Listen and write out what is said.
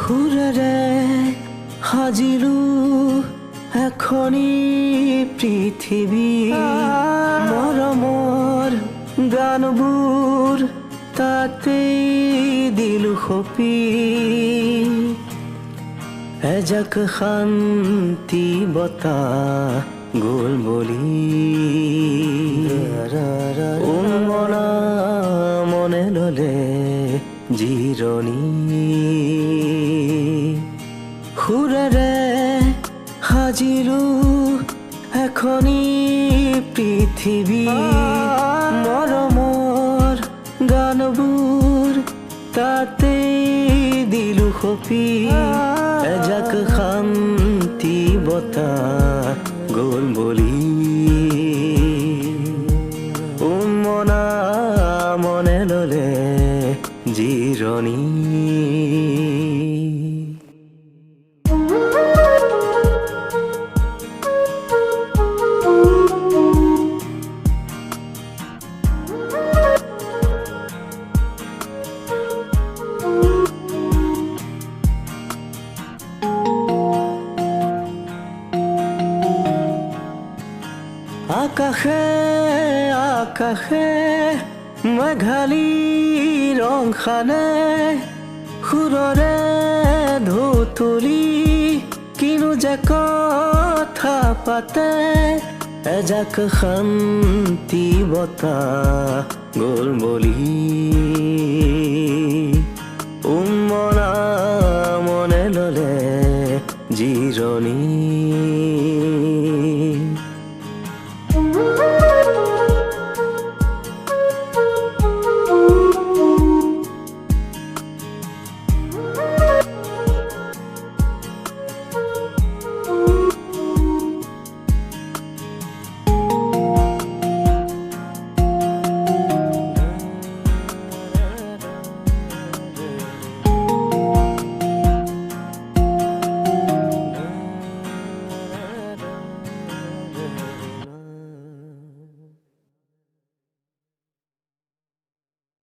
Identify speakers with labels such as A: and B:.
A: সুৰেৰে সাজিলো এখনি পৃথিৱী মৰমৰ গানবোৰ তাতেই দিলো সপি এজাক শান্তি বতাহ গ'ল বলি উমনা মনে ল'লে জিৰণি সুৰেৰে সাজিলো এখনি পৃথিৱী মৰমৰ গানবোৰ তাতেই দিলো সপি এজাক শান্তি বতাহ গ'ল বলি উমনা মনে ল'লে জিৰণি আকাশে আকাশে মেঘালী ৰং সানে সুৰৰে ঢৌ তুলি কিনো যে কথা পাতে এজাক শান্তি বতাহ গ'ল বলি উমনা মনে ল'লে জিৰণি